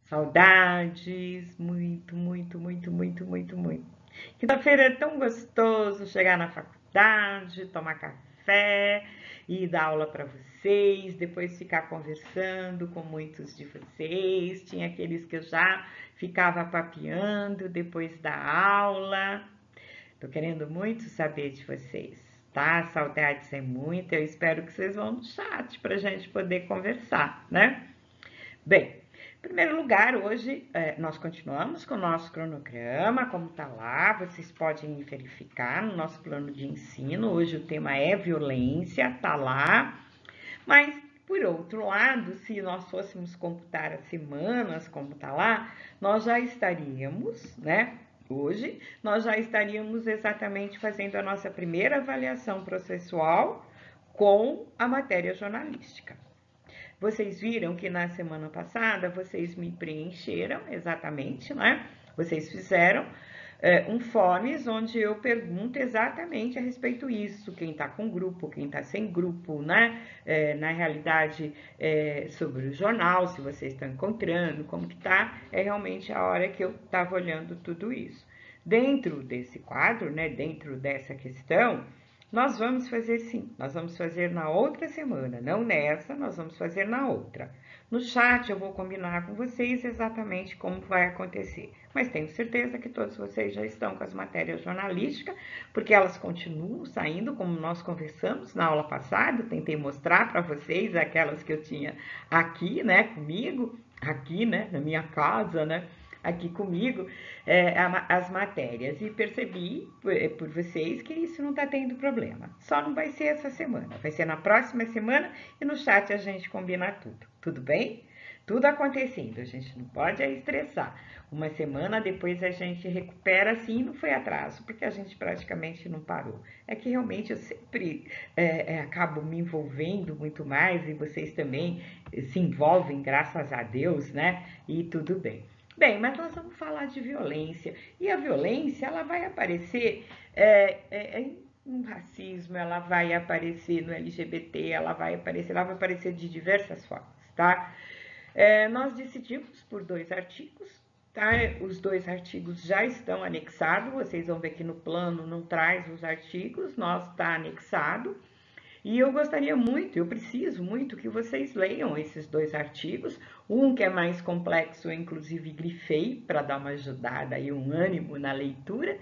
Saudades, muito, muito, muito, muito, muito, muito. Quinta-feira é tão gostoso chegar na faculdade, tomar café e dar aula para vocês, depois ficar conversando com muitos de vocês. Tinha aqueles que eu já ficava papeando depois da aula. Tô querendo muito saber de vocês, tá? Saudades é muito. Eu espero que vocês vão no chat para a gente poder conversar, né? Bem, em primeiro lugar, hoje nós continuamos com o nosso cronograma, como está lá, vocês podem verificar no nosso plano de ensino. Hoje o tema é violência, está lá, mas por outro lado, se nós fôssemos computar as semanas, como está lá, nós já estaríamos, né? Hoje, nós já estaríamos exatamente fazendo a nossa primeira avaliação processual com a matéria jornalística. Vocês viram que na semana passada vocês me preencheram exatamente, né? Vocês fizeram um fones onde eu pergunto exatamente a respeito disso, quem está com grupo, quem está sem grupo, né? Na realidade, sobre o jornal, se vocês estão encontrando, como que tá, é realmente a hora que eu estava olhando tudo isso. Dentro desse quadro, né? Dentro dessa questão, nós vamos fazer sim, nós vamos fazer na outra semana, não nessa, nós vamos fazer na outra. No chat eu vou combinar com vocês exatamente como vai acontecer, mas tenho certeza que todos vocês já estão com as matérias jornalísticas, porque elas continuam saindo, como nós conversamos na aula passada, tentei mostrar para vocês aquelas que eu tinha aqui, né, comigo, aqui, né, na minha casa, né, aqui comigo, as matérias, e percebi por vocês que isso não está tendo problema. Só não vai ser essa semana, vai ser na próxima semana e no chat a gente combina tudo bem? Tudo acontecendo, a gente não pode estressar. Uma semana depois a gente recupera, assim, não foi atraso, porque a gente praticamente não parou. É que realmente eu sempre acabo me envolvendo muito mais e vocês também se envolvem, graças a Deus, né? E tudo bem. Bem, mas nós vamos falar de violência. E a violência, ela vai aparecer no racismo, ela vai aparecer no LGBT, ela vai aparecer de diversas formas, tá? Nós decidimos por 2 artigos, tá? Os 2 artigos já estão anexados, vocês vão ver que no plano não traz os artigos, nós está anexado. E eu gostaria muito, eu preciso muito que vocês leiam esses 2 artigos. Um que é mais complexo, eu inclusive grifei para dar uma ajudada e um ânimo na leitura,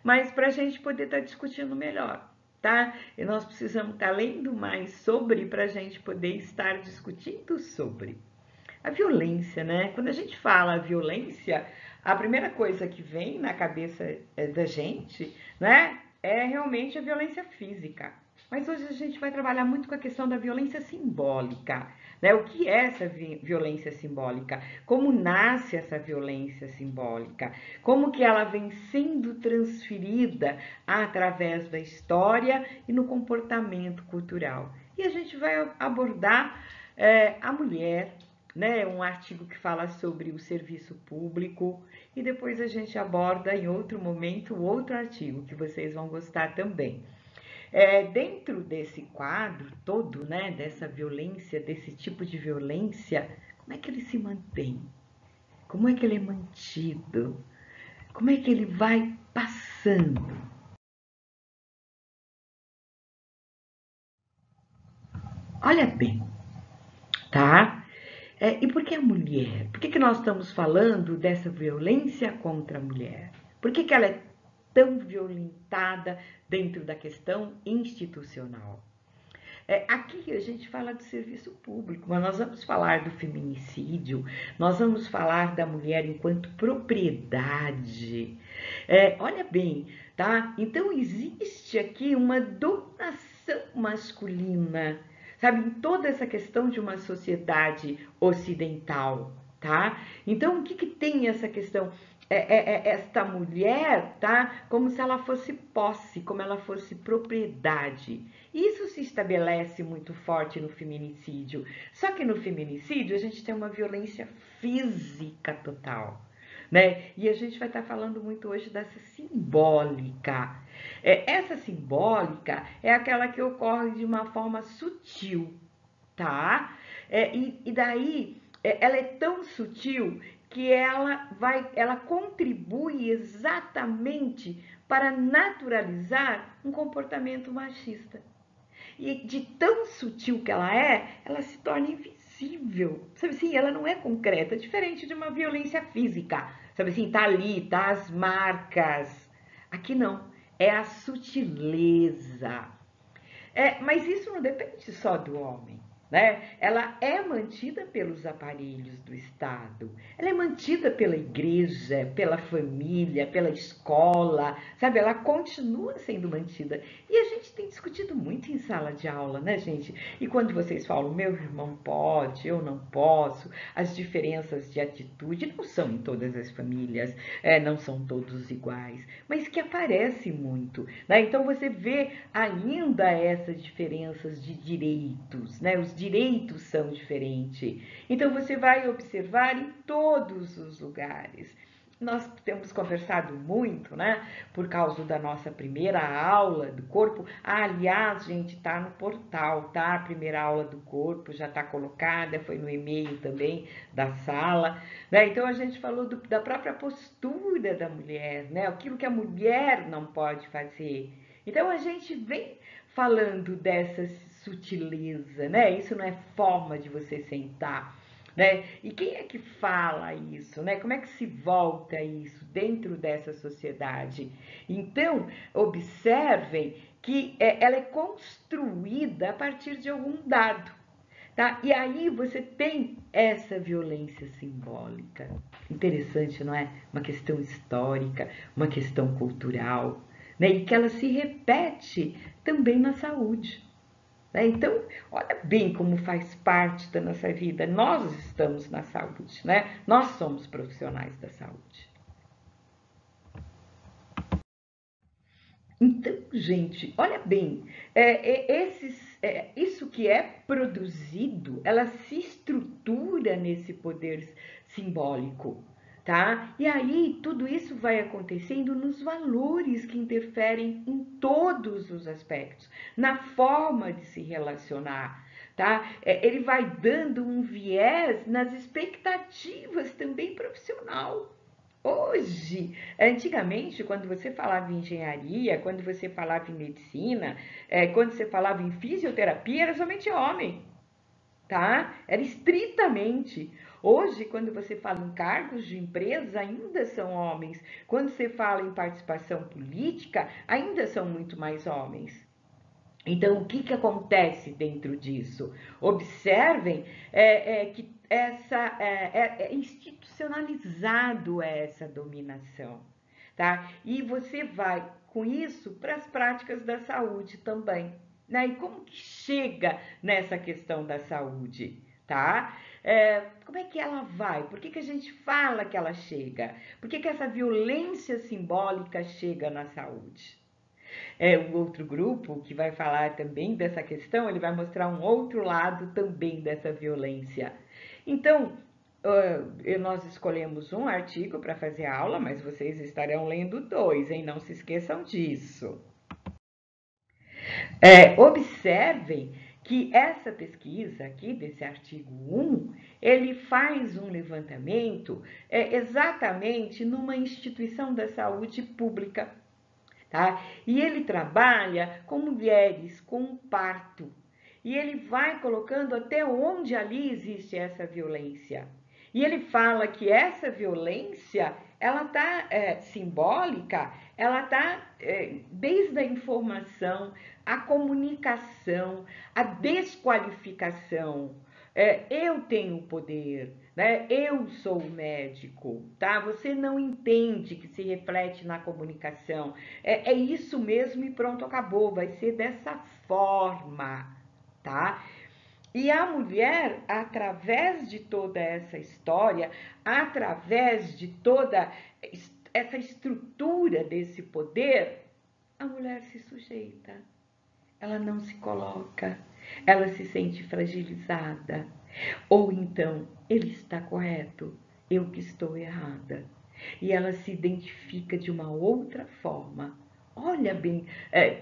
mas para a gente poder estar discutindo melhor, tá? E nós precisamos estar lendo mais sobre para a gente poder estar discutindo sobre. A violência, né? Quando a gente fala violência, a primeira coisa que vem na cabeça da gente, né, é realmente a violência física. Mas hoje a gente vai trabalhar muito com a questão da violência simbólica, né? O que é essa violência simbólica? Como nasce essa violência simbólica? Como que ela vem sendo transferida através da história e no comportamento cultural? E a gente vai abordar a mulher, né, um artigo que fala sobre o serviço público, e depois a gente aborda em outro momento outro artigo que vocês vão gostar também. Dentro desse quadro todo, né, dessa violência, desse tipo de violência, como é que ele se mantém? Como é que ele é mantido? Como é que ele vai passando? Olha bem, tá? E por que a mulher? Por que nós estamos falando dessa violência contra a mulher? Por que ela é tão violentada dentro da questão institucional? Aqui a gente fala de serviço público, mas nós vamos falar do feminicídio, nós vamos falar da mulher enquanto propriedade. Olha bem, tá? Então existe aqui uma dominação masculina, sabe, em toda essa questão de uma sociedade ocidental, tá? Então o que tem essa questão? Esta mulher, tá? Como se ela fosse posse, como ela fosse propriedade. Isso se estabelece muito forte no feminicídio. Só que no feminicídio a gente tem uma violência física total, né? E a gente vai estar falando muito hoje dessa simbólica. Essa simbólica é aquela que ocorre de uma forma sutil, tá? E daí ela é tão sutil que ela contribui exatamente para naturalizar um comportamento machista. E de tão sutil que ela se torna invisível. Sabe assim, ela não é concreta, diferente de uma violência física. Sabe assim, tá ali, tá as marcas. Aqui não, é a sutileza. Mas isso não depende só do homem, né? Ela é mantida pelos aparelhos do Estado, ela é mantida pela igreja, pela família, pela escola, sabe? Ela continua sendo mantida. E a gente tem discutido muito em sala de aula, né, gente? E quando vocês falam, meu irmão pode, eu não posso, as diferenças de atitude não são em todas as famílias, não são todos iguais, mas que aparece muito, né? Então você vê ainda essas diferenças de direitos, né? Os direitos são diferentes. Então você vai observar em todos os lugares. Nós temos conversado muito, né? Por causa da nossa primeira aula do corpo. Aliás, gente, tá no portal, tá? A primeira aula do corpo já tá colocada, foi no e-mail também da sala, né? Então a gente falou da própria postura da mulher, né? Aquilo que a mulher não pode fazer. Então a gente vem falando dessa sutileza, né? Isso não é forma de você sentar, né? E quem é que fala isso, né? Como é que se volta isso dentro dessa sociedade? Então, observem que ela é construída a partir de algum dado, tá? E aí você tem essa violência simbólica. Interessante, não é? Uma questão histórica, uma questão cultural, né? E que ela se repete também na saúde. Né? Então, olha bem como faz parte da nossa vida. Nós estamos na saúde, né? Nós somos profissionais da saúde. Então, gente, olha bem, isso que é produzido, ela se estrutura nesse poder simbólico, tá? E aí tudo isso vai acontecendo nos valores que interferem em todos os aspectos, na forma de se relacionar, tá? Ele vai dando um viés nas expectativas também profissional. Hoje, antigamente, quando você falava em engenharia, quando você falava em medicina, quando você falava em fisioterapia, era somente homem, tá? Era estritamente. Hoje, quando você fala em cargos de empresas, ainda são homens. Quando você fala em participação política, ainda são muito mais homens. Então, o que acontece dentro disso? Observem que é institucionalizado essa dominação, tá? E você vai com isso para as práticas da saúde também, né? E como que chega nessa questão da saúde, tá? Como é que ela vai? Por que a gente fala que ela chega? Por que essa violência simbólica chega na saúde? O outro grupo que vai falar também dessa questão, ele vai mostrar um outro lado também dessa violência. Então, nós escolhemos um artigo para fazer a aula, mas vocês estarão lendo dois, hein? Não se esqueçam disso. Observem que essa pesquisa aqui, desse artigo 1, ele faz um levantamento exatamente numa instituição da saúde pública. Tá? E ele trabalha com mulheres com parto. E ele vai colocando até onde ali existe essa violência. E ele fala que essa violência, ela tá simbólica, ela tá desde a informação, a comunicação, a desqualificação. Eu tenho poder, né? Eu sou o médico, tá? Você não entende que se reflete na comunicação. É isso mesmo e pronto, acabou. Vai ser dessa forma, tá? E a mulher, através de toda essa história, através de toda essa estrutura desse poder, a mulher se sujeita. Ela não se coloca, ela se sente fragilizada. Ou então, ele está correto, eu que estou errada. E ela se identifica de uma outra forma Olha bem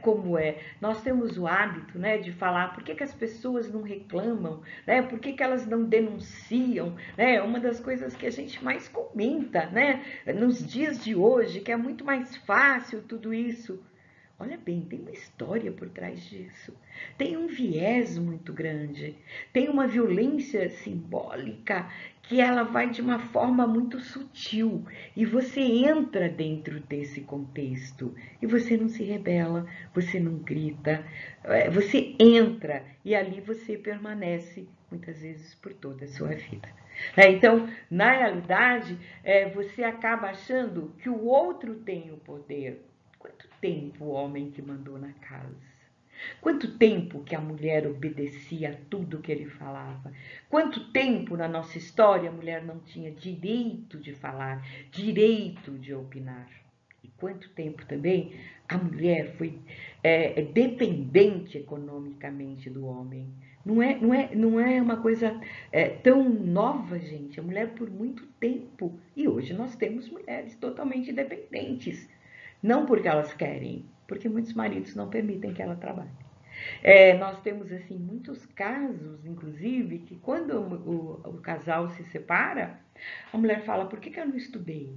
como é. Nós temos o hábito, né, de falar por que, que as pessoas não reclamam, né? Por que, que elas não denunciam, né? Uma das coisas que a gente mais comenta, né, nos dias de hoje, que é muito mais fácil tudo isso. Olha bem, tem uma história por trás disso. Tem um viés muito grande. Tem uma violência simbólica que ela vai de uma forma muito sutil. E você entra dentro desse contexto. E você não se rebela, você não grita. Você entra e ali você permanece, muitas vezes, por toda a sua vida. Então, na realidade, você acaba achando que o outro tem o poder. Quanto tempo o homem que mandou na casa? Quanto tempo que a mulher obedecia a tudo que ele falava? Quanto tempo na nossa história a mulher não tinha direito de falar, direito de opinar? E quanto tempo também a mulher foi dependente economicamente do homem? Não é uma coisa tão nova, gente. A mulher por muito tempo. E hoje nós temos mulheres totalmente dependentes. Não porque elas querem, porque muitos maridos não permitem que ela trabalhe. Nós temos assim muitos casos, inclusive, que quando o casal se separa, a mulher fala: por que eu não estudei?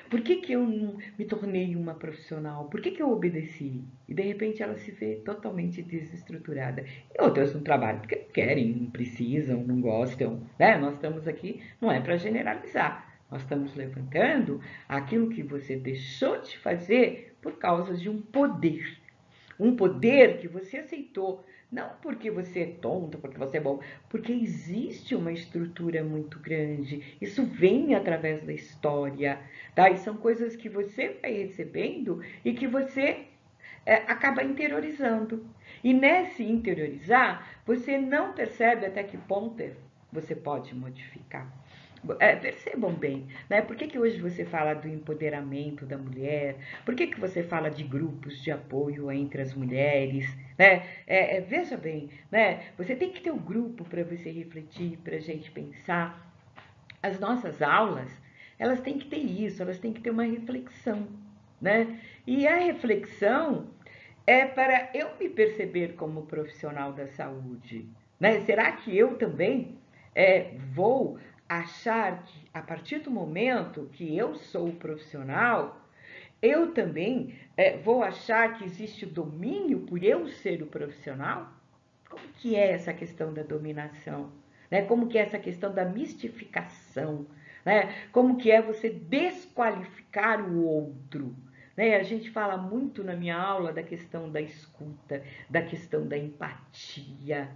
Por que eu não me tornei uma profissional? Por que eu obedeci? E de repente ela se vê totalmente desestruturada. E outras não trabalham porque não querem, não precisam, não gostam. Né? Nós estamos aqui, não é para generalizar. Nós estamos levantando aquilo que você deixou de fazer por causa de um poder. Um poder que você aceitou, não porque você é tonta, porque você é bom, porque existe uma estrutura muito grande. Isso vem através da história, tá? E são coisas que você vai recebendo e que você acaba interiorizando. E nesse interiorizar, você não percebe até que ponto você pode modificar. Percebam bem, né? Por que hoje você fala do empoderamento da mulher? Por que você fala de grupos de apoio entre as mulheres? Né? Veja bem, né? Você tem que ter um grupo para você refletir, para a gente pensar. As nossas aulas, elas têm que ter isso, elas têm que ter uma reflexão, né? E a reflexão é para eu me perceber como profissional da saúde, né? Será que eu também vou achar que a partir do momento que eu sou profissional, eu também vou achar que existe o domínio por eu ser o profissional? Como que é essa questão da dominação? Né? Como que é essa questão da mistificação? Né? Como que é você desqualificar o outro? Né? A gente fala muito na minha aula da questão da escuta, da questão da empatia.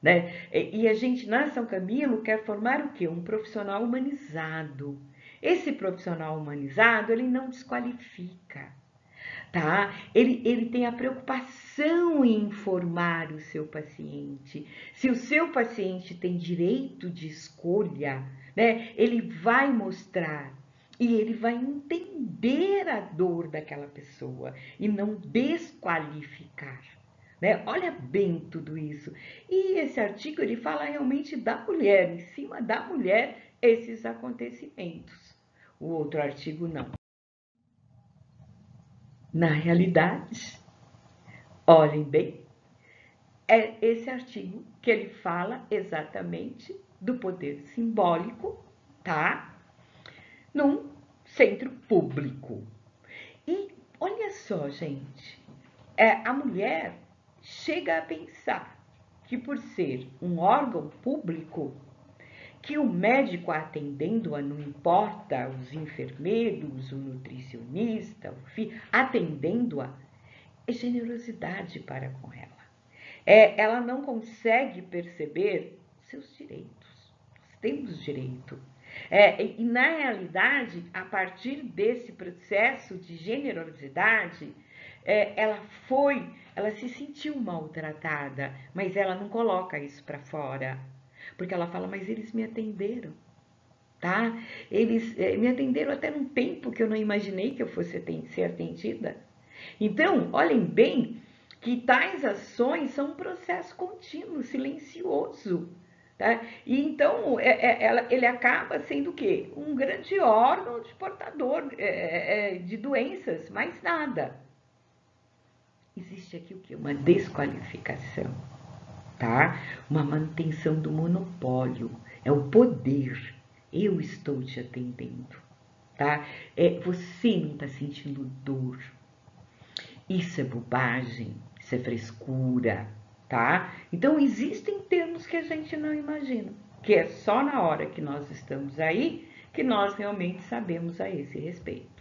Né? E a gente, na São Camilo, quer formar o quê? Um profissional humanizado. Esse profissional humanizado, ele não desqualifica, tá? Ele tem a preocupação em informar o seu paciente. Se o seu paciente tem direito de escolha, né? Ele vai mostrar e ele vai entender a dor daquela pessoa e não desqualificar. Né? Olha bem tudo isso. E esse artigo ele fala realmente da mulher, em cima da mulher, esses acontecimentos. O outro artigo não. Na realidade, olhem bem, é esse artigo que ele fala exatamente do poder simbólico, tá? Num centro público. E olha só, gente, a mulher chega a pensar que por ser um órgão público, que o médico atendendo-a, não importa os enfermeiros, o nutricionista, atendendo-a, é generosidade para com ela. Ela não consegue perceber seus direitos. Nós temos direito. E na realidade, a partir desse processo de generosidade, ela se sentiu maltratada, mas ela não coloca isso para fora, porque ela fala: mas eles me atenderam, tá? Eles me atenderam até num tempo que eu não imaginei que eu fosse ser atendida. Então, olhem bem que tais ações são um processo contínuo, silencioso. Tá? E então ele acaba sendo o quê? Um grande órgão de portador de doenças, mais nada. existe aqui o quê? Uma desqualificação, tá? Uma manutenção do monopólio, é o poder. Eu estou te atendendo, tá? Você não está sentindo dor. Isso é bobagem, isso é frescura, tá? Então existem termos que a gente não imagina, que é só na hora que nós estamos aí que nós realmente sabemos a esse respeito.